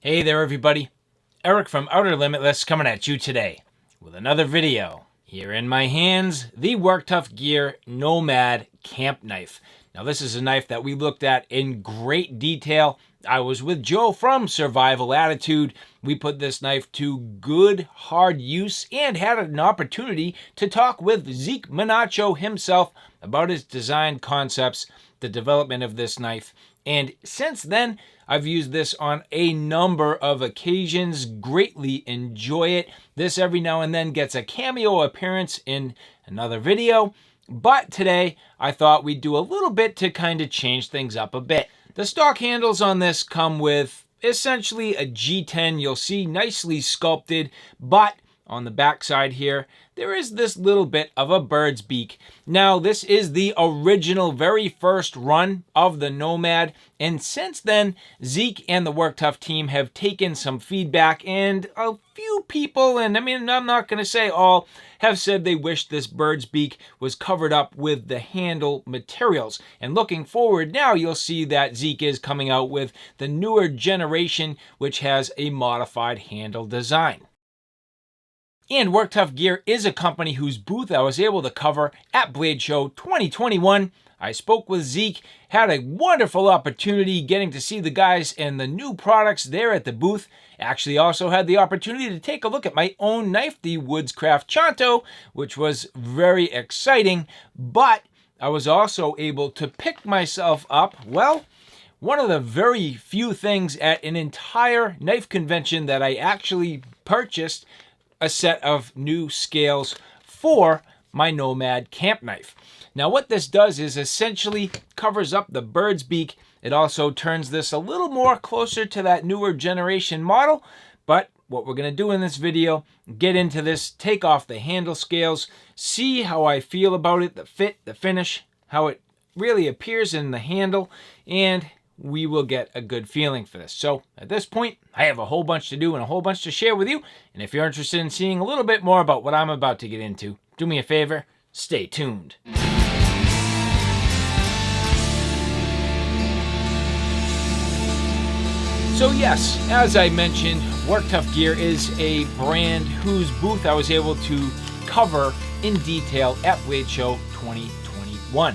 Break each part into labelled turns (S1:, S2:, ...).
S1: Hey there everybody, Eric from Outer Limitless coming at you today with another video. Here in my hands, the Work Tuff Gear Nomad Camp Knife. Now this is a knife that we looked at in great detail. I was with Joe from Survival Attitude. We put this knife to good hard use and had an opportunity to talk with Zeke Menacho himself about his design concepts, the development of this knife. And since then, I've used this on a number of occasions, greatly enjoy it. This every now and then gets a cameo appearance in another video, but today I thought we'd do a little bit to kind of change things up a bit. The stock handles on this come with essentially a G10, you'll see nicely sculpted, but on the back side here, there is this little bit of a bird's beak. Now, this is the original, very first run of the Nomad, and since then, Zeke and the Work Tuff team have taken some feedback, and a few people, and I'm not going to say all, have said they wish this bird's beak was covered up with the handle materials. And looking forward now, you'll see that Zeke is coming out with the newer generation, which has a modified handle design. And Work Tuff Gear is a company whose booth I was able to cover at Blade Show 2021. I spoke with Zeke, had a wonderful opportunity getting to see the guys and the new products there at the booth. Actually also had the opportunity to take a look at my own knife, the Woodscraft Chanto, which was very exciting. But I was also able to pick myself up, well, one of the very few things at an entire knife convention that I actually purchased a set of new scales for my Nomad Camp Knife. Now what this does is essentially covers up the bird's beak. It also turns this a little more closer to that newer generation model. But what we're going to do in this video, get into this, take off the handle scales, see how I feel about it, the fit, the finish, how it really appears in the handle, and we will get a good feeling for this. So at this point, I have a whole bunch to do and a whole bunch to share with you. And if you're interested in seeing a little bit more about what I'm about to get into, do me a favor, stay tuned. So yes, as I mentioned, Work Tuff Gear is a brand whose booth I was able to cover in detail at Blade Show 2021.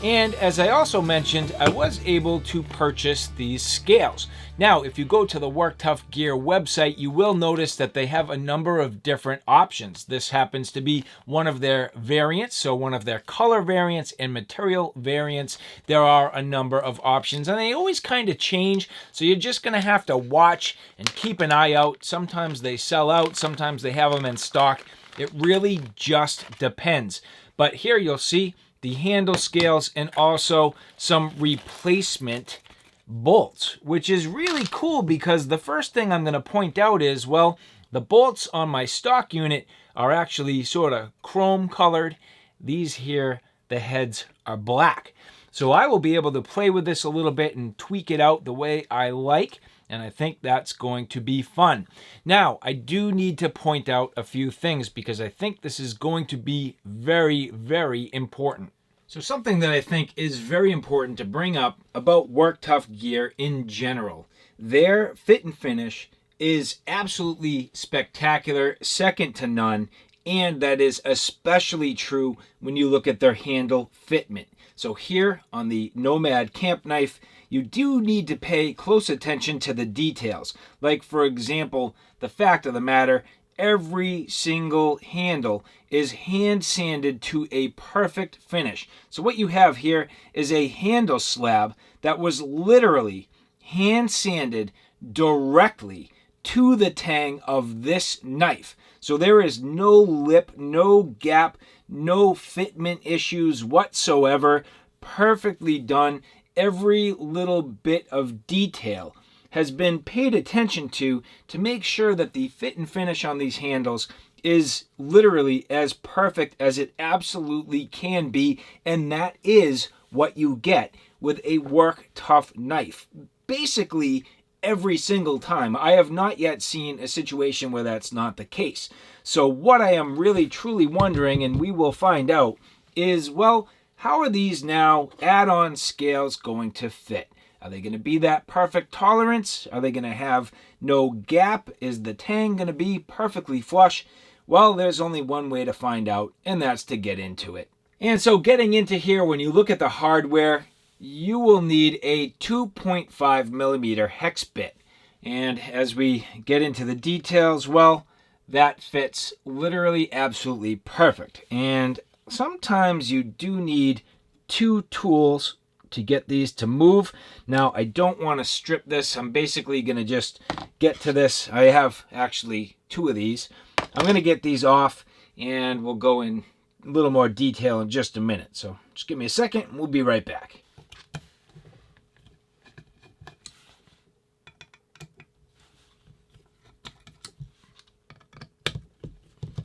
S1: And as I also mentioned, I was able to purchase these scales. Now, if you go to the Work Tuff Gear website, you will notice that they have a number of different options. This happens to be one of their variants, so one of their color variants and material variants. There are a number of options, and they always kind of change, so you're just going to have to watch and keep an eye out. Sometimes they sell out, sometimes they have them in stock. It really just depends. But here you'll see the handle scales and also some replacement bolts, which is really cool because the first thing I'm going to point out is, well, the bolts on my stock unit are actually sort of chrome colored. These here, the heads are black. So I will be able to play with this a little bit and tweak it out the way I like, and I think that's going to be fun. Now, I do need to point out a few things because I think this is going to be very, very important. So something that I think is very important to bring up about Work Tuff Gear in general. Their fit and finish is absolutely spectacular, second to none, and that is especially true when you look at their handle fitment. So here on the Nomad Camp Knife, you do need to pay close attention to the details. Like, for example, the fact of the matter, every single handle is hand sanded to a perfect finish. So what you have here is a handle slab that was literally hand sanded directly to the tang of this knife. So there is no lip, no gap, no fitment issues whatsoever. Perfectly done. Every little bit of detail has been paid attention to make sure that the fit and finish on these handles is literally as perfect as it absolutely can be, and that is what you get with a Work Tuff knife. Basically, every single time. I have not yet seen a situation where that's not the case. So what I am really truly wondering, and we will find out, is, well, how are these now add-on scales going to fit? Are they going to be that perfect tolerance? Are they going to have no gap? Is the tang going to be perfectly flush? Well, there's only one way to find out, and that's to get into it. And so getting into here, when you look at the hardware, you will need a 2.5 millimeter hex bit. And as we get into the details, well, that fits literally absolutely perfect. And sometimes you do need two tools to get these to move. Now, I don't want to strip this. I'm basically going to just get to this. I have actually two of these. I'm going to get these off, and we'll go in a little more detail in just a minute. So just give me a second, and we'll be right back.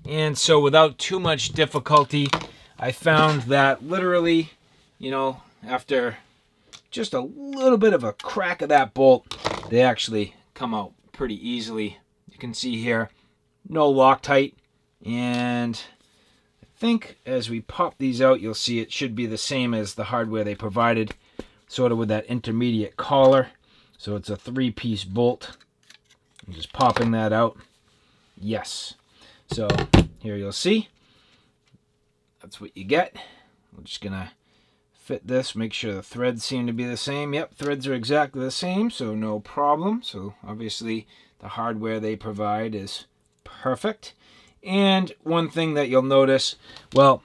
S1: And so without too much difficulty, I found that literally, after just a little bit of a crack of that bolt, they actually come out pretty easily. You can see here, no Loctite. And I think as we pop these out, you'll see it should be the same as the hardware they provided, sort of with that intermediate collar. So it's a 3-piece bolt. I'm just popping that out. Yes. So here you'll see, that's what you get. We're just gonna fit this, make sure the threads seem to be the same. Yep, threads are exactly the same, so no problem. So obviously the hardware they provide is perfect. And one thing that you'll notice, well,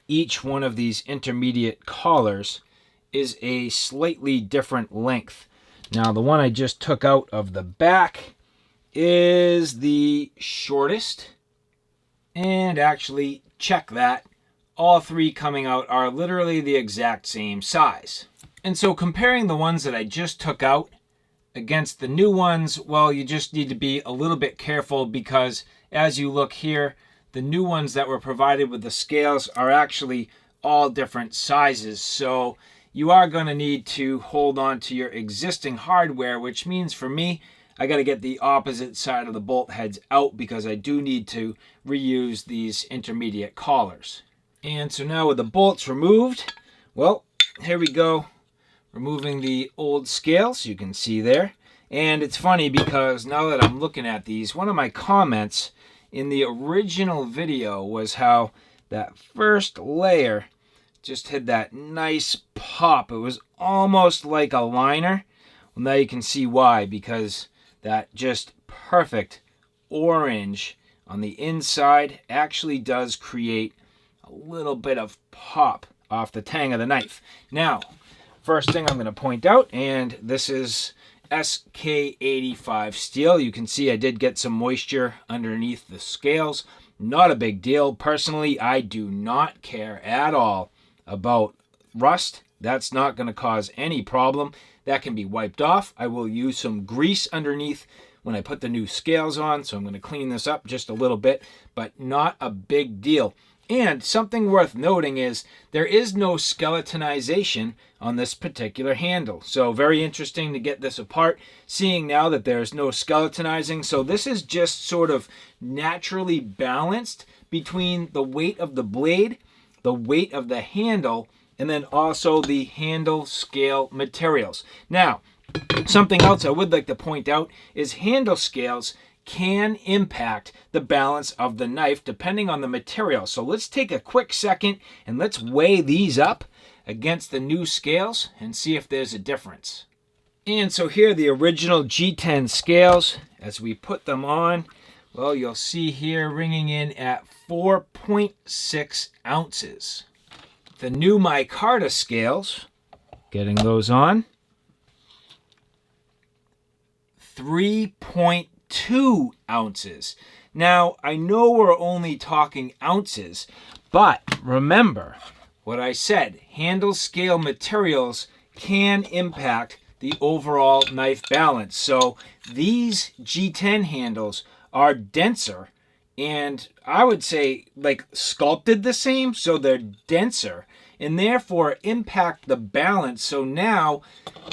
S1: each one of these intermediate collars is a slightly different length. Now the one I just took out of the back is the shortest. And actually, check that. All three coming out are literally the exact same size. And so comparing the ones that I just took out against the new ones, well, you just need to be a little bit careful, because as you look here, the new ones that were provided with the scales are actually all different sizes. So you are going to need to hold on to your existing hardware, which means for me, I got to get the opposite side of the bolt heads out, because I do need to reuse these intermediate collars. And so now with the bolts removed, well, here we go. Removing the old scales, you can see there. And it's funny because now that I'm looking at these, one of my comments in the original video was how that first layer just had that nice pop. It was almost like a liner. Well, now you can see why, because that just perfect orange on the inside actually does create a little bit of pop off the tang of the knife. Now, first thing I'm going to point out, and this is SK85 steel. You can see I did get some moisture underneath the scales. Not a big deal. Personally, I do not care at all about rust. That's not going to cause any problem. That can be wiped off. I will use some grease underneath when I put the new scales on, so I'm going to clean this up just a little bit, but not a big deal. And something worth noting is there is no skeletonization on this particular handle. So very interesting to get this apart, seeing now that there's no skeletonizing. So this is just sort of naturally balanced between the weight of the blade, the weight of the handle, and then also the handle scale materials. Now, something else I would like to point out is handle scales can impact the balance of the knife depending on the material. So let's take a quick second and let's weigh these up against the new scales and see if there's a difference. And so here are the original G10 scales. As we put them on, well, you'll see here ringing in at 4.6 ounces. The new Micarta scales, getting those on, 3.2 ounces. Now, I know we're only talking ounces, but remember what I said, handle scale materials can impact the overall knife balance. So these G10 handles are denser, and I would say like sculpted the same, so they're denser and therefore impact the balance. So now,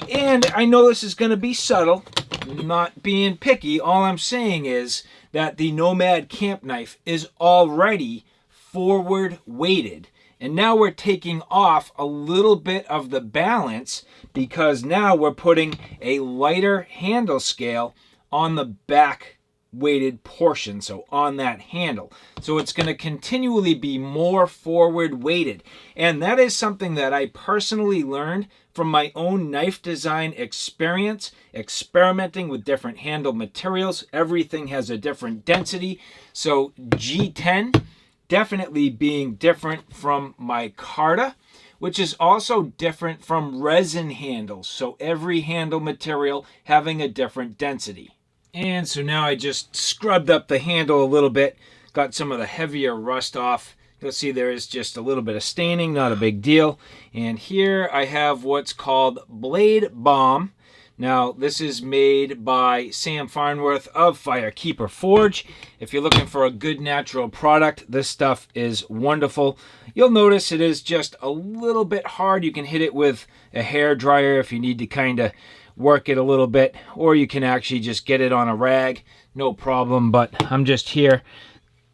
S1: and I know this is going to be subtle, not being picky, all I'm saying is that the Nomad Camp Knife is already forward weighted. And now we're taking off a little bit of the balance because now we're putting a lighter handle scale on the back weighted portion, so on that handle. So it's going to continually be more forward weighted. And that is something that I personally learned from my own knife design experience, experimenting with different handle materials. Everything has a different density. So G10 definitely being different from Micarta, which is also different from resin handles. So every handle material having a different density. And so now I just scrubbed up the handle a little bit, got some of the heavier rust off. You'll see there is just a little bit of staining, not a big deal. And here I have what's called Blade Balm. Now, this is made by Sam Farnworth of Firekeeper Forge. If you're looking for a good natural product, this stuff is wonderful. You'll notice it is just a little bit hard. You can hit it with a hair dryer if you need to kind of work it a little bit, or you can actually just get it on a rag, no problem. But I'm just here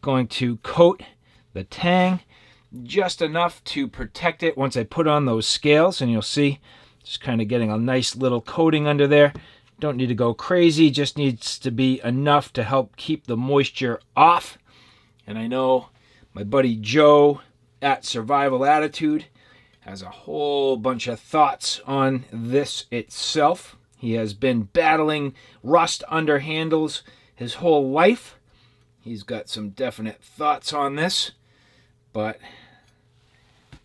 S1: going to coat the tang just enough to protect it once I put on those scales, and you'll see just kind of getting a nice little coating under there. Don't need to go crazy, just needs to be enough to help keep the moisture off. And I know my buddy Joe at Survival Attitude has a whole bunch of thoughts on this itself. He has been battling rust under handles his whole life. He's got some definite thoughts on this, but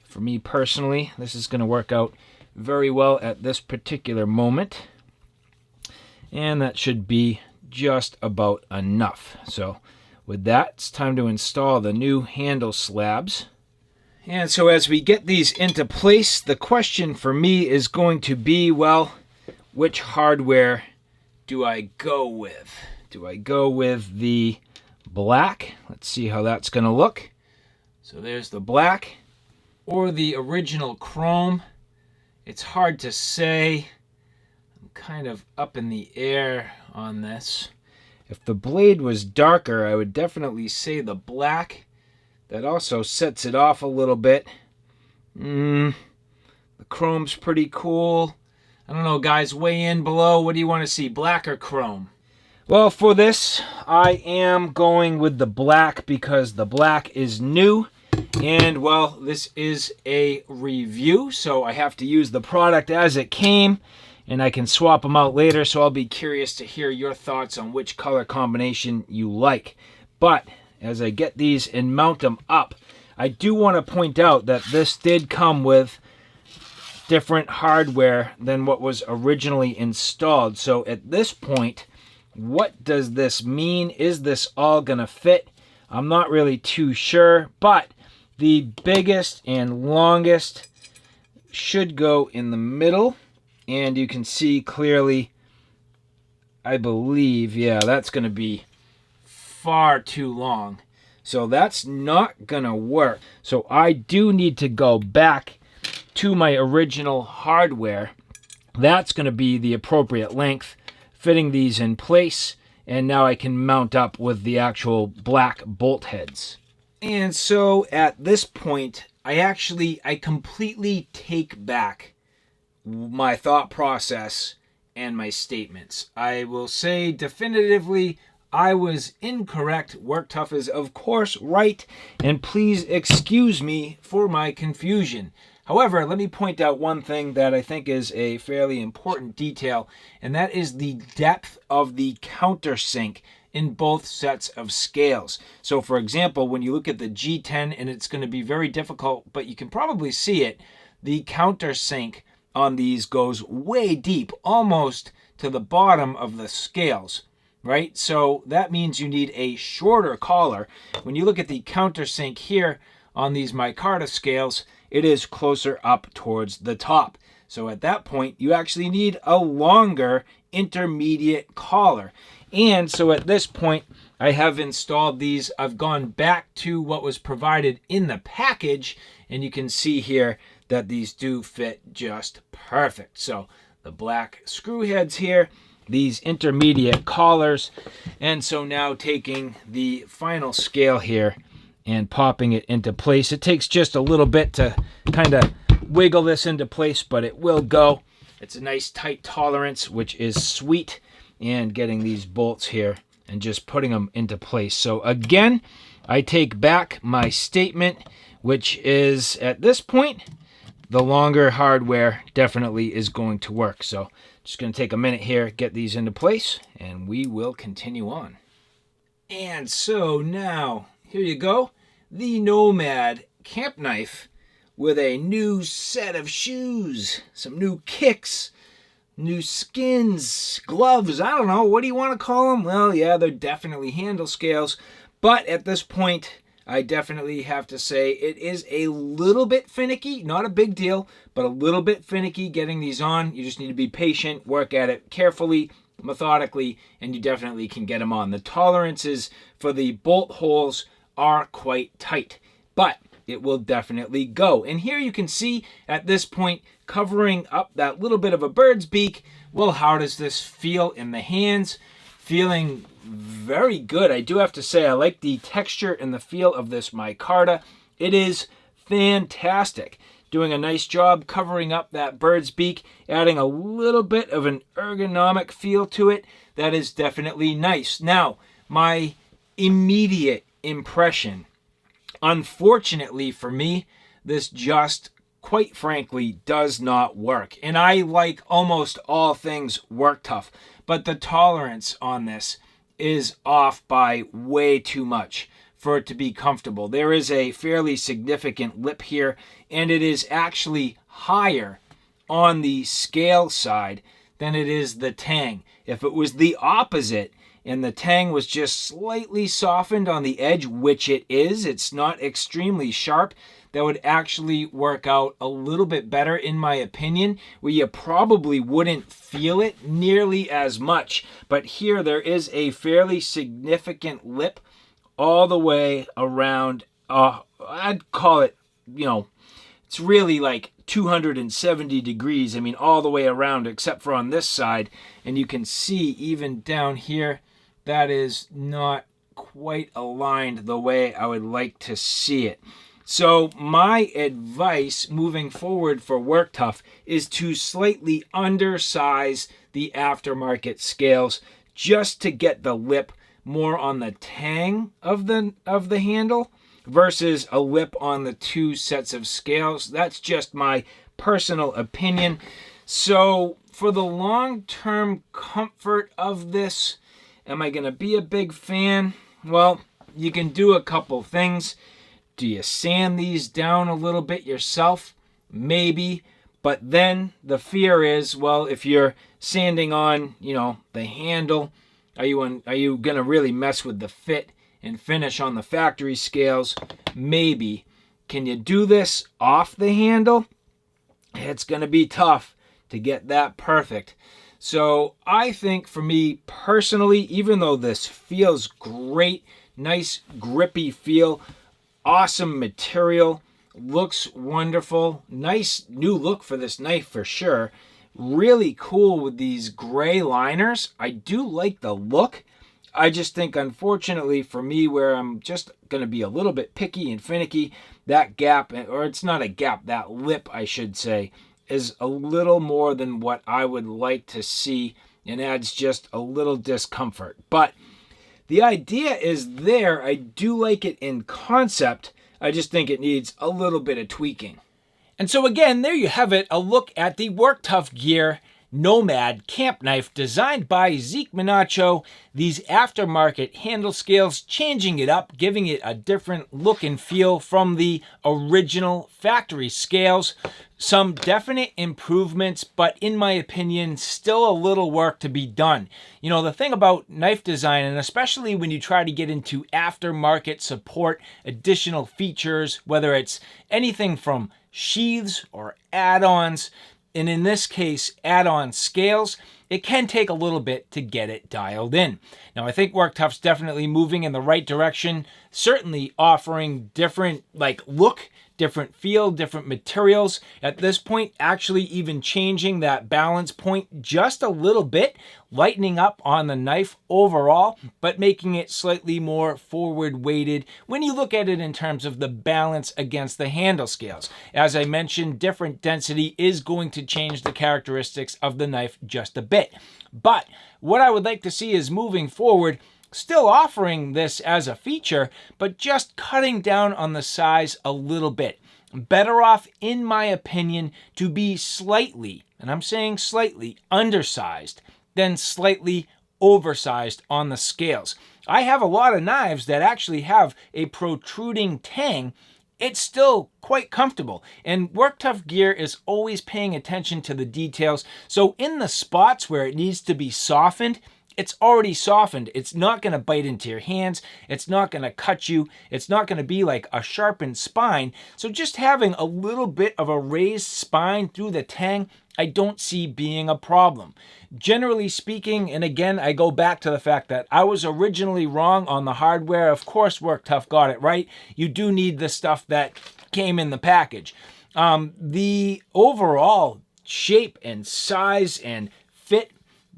S1: for me personally, this is going to work out very well at this particular moment, and that should be just about enough. So with that, it's time to install the new handle slabs. And so as we get these into place, the question for me is going to be, well, which hardware do I go with? Do I go with the black? Let's see how that's going to look. So there's the black, or the original chrome. It's hard to say. I'm kind of up in the air on this. If the blade was darker, I would definitely say the black. That also sets it off a little bit. The chrome's pretty cool. I don't know, guys, weigh in below. What do you want to see, black or chrome? Well, for this, I am going with the black because the black is new. And, well, this is a review, so I have to use the product as it came, and I can swap them out later, so I'll be curious to hear your thoughts on which color combination you like. But as I get these and mount them up, I do want to point out that this did come with different hardware than what was originally installed. So at this point, what does this mean? Is this all going to fit? I'm not really too sure, but the biggest and longest should go in the middle, and you can see clearly, I believe, yeah, that's going to be far too long. So that's not going to work. So I do need to go back to my original hardware. That's going to be the appropriate length, fitting these in place, and now I can mount up with the actual black bolt heads. And so at this point, I completely take back my thought process and my statements. I will say definitively I was incorrect. Work Tuff is, of course, right, and please excuse me for my confusion. However, let me point out one thing that I think is a fairly important detail, and that is the depth of the countersink in both sets of scales. So for example, when you look at the G10, and it's going to be very difficult, but you can probably see it, the countersink on these goes way deep, almost to the bottom of the scales, right? So that means you need a shorter collar. When you look at the countersink here on these Micarta scales, it is closer up towards the top. So at that point, you actually need a longer intermediate collar. And so at this point, I have installed these. I've gone back to what was provided in the package, and you can see here that these do fit just perfect. So the black screw heads here, these intermediate collars, and so now taking the final scale here and popping it into place. It takes just a little bit to kind of wiggle this into place, but it will go. It's a nice tight tolerance, which is sweet. And getting these bolts here and just putting them into place. So again, I take back my statement, which is at this point, the longer hardware definitely is going to work. So just going to take a minute here, get these into place, and we will continue on. And so now, here you go, the Nomad Camp Knife with a new set of shoes, some new kicks, new skins, gloves, I don't know, what do you want to call them? Well, yeah, they're definitely handle scales, but at this point, I definitely have to say it is a little bit finicky, not a big deal, but a little bit finicky getting these on. You just need to be patient, work at it carefully, methodically, and you definitely can get them on. The tolerances for the bolt holes are quite tight, but it will definitely go. And here you can see at this point, covering up that little bit of a bird's beak. Well, how does this feel in the hands? Feeling very good. I do have to say, I like the texture and the feel of this micarta. It is fantastic. Doing a nice job covering up that bird's beak, adding a little bit of an ergonomic feel to it. That is definitely nice. Now, my immediate impression, unfortunately for me, this just, quite frankly, does not work. And I like almost all things Work Tuff, but the tolerance on this is off by way too much for it to be comfortable. There is a fairly significant lip here, and it is actually higher on the scale side than it is the tang. If it was the opposite, and the tang was just slightly softened on the edge, which it is, it's not extremely sharp, that would actually work out a little bit better in my opinion, where you probably wouldn't feel it nearly as much. But here there is a fairly significant lip all the way around, I'd call it, it's really like 270 degrees. I mean, all the way around except for on this side. And you can see even down here, that is not quite aligned the way I would like to see it. So my advice moving forward for Work Tuff is to slightly undersize the aftermarket scales just to get the lip more on the tang of the handle versus a lip on the two sets of scales. That's just my personal opinion. So for the long-term comfort of this, am I going to be a big fan? Well, you can do a couple things. Do you sand these down a little bit yourself? Maybe. But then the fear is, well, if you're sanding on, the handle, are you going to really mess with the fit and finish on the factory scales? Maybe. Can you do this off the handle? It's going to be tough to get that perfect. So I think for me personally, even though this feels great, nice grippy feel, awesome material, looks wonderful, nice new look for this knife for sure. Really cool with these gray liners. I do like the look. I just think, unfortunately for me, where I'm just going to be a little bit picky and finicky, that gap, or it's not a gap, that lip, I should say, is a little more than what I would like to see and adds just a little discomfort. But the idea is there. I do like it in concept. I just think it needs a little bit of tweaking. And so again, there you have it, a look at the Work Tuff Gear Nomad Camp Knife designed by Zeke Menacho. These aftermarket handle scales, changing it up, giving it a different look and feel from the original factory scales. Some definite improvements, but in my opinion, still a little work to be done. The thing about knife design, and especially when you try to get into aftermarket support, additional features, whether it's anything from sheaths or add-ons, and in this case, add-on scales, it can take a little bit to get it dialed in. Now, I think Work Tuff's definitely moving in the right direction, certainly offering different look, different feel, different materials. At this point, actually even changing that balance point just a little bit, lightening up on the knife overall, but making it slightly more forward weighted when you look at it in terms of the balance against the handle scales. As I mentioned, different density is going to change the characteristics of the knife just a bit. But what I would like to see is moving forward, still offering this as a feature, but just cutting down on the size a little bit. Better off, in my opinion, to be slightly, and I'm saying slightly, undersized than slightly oversized on the scales. I have a lot of knives that actually have a protruding tang. It's still quite comfortable. And Work Tuff Gear is always paying attention to the details. So in the spots where it needs to be softened, it's already softened. It's not going to bite into your hands. It's not going to cut you. It's not going to be like a sharpened spine. So just having a little bit of a raised spine through the tang, I don't see being a problem. Generally speaking, and again, I go back to the fact that I was originally wrong on the hardware. Of course, Work Tuff got it right. You do need the stuff that came in the package. The overall shape and size and fit,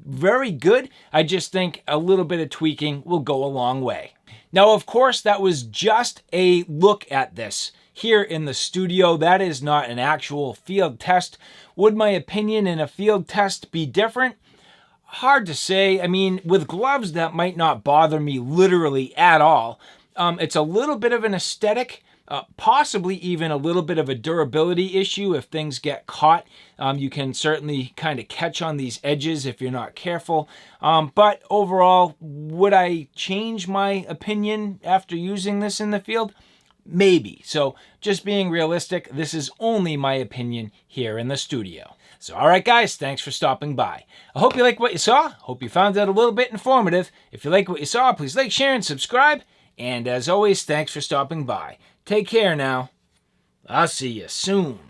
S1: very good. I just think a little bit of tweaking will go a long way. Now, of course, that was just a look at this here in the studio. That is not an actual field test. Would my opinion in a field test be different? Hard to say. I mean, with gloves, that might not bother me literally at all. It's a little bit of an aesthetic, possibly even a little bit of a durability issue if things get caught. You can certainly kind of catch on these edges if you're not careful. But overall, would I change my opinion after using this in the field? Maybe. So just being realistic, this is only my opinion here in the studio. So all right, guys, thanks for stopping by. I hope you liked what you saw. Hope you found it a little bit informative. If you like what you saw, please like, share, and subscribe. And as always, thanks for stopping by. Take care now. I'll see you soon.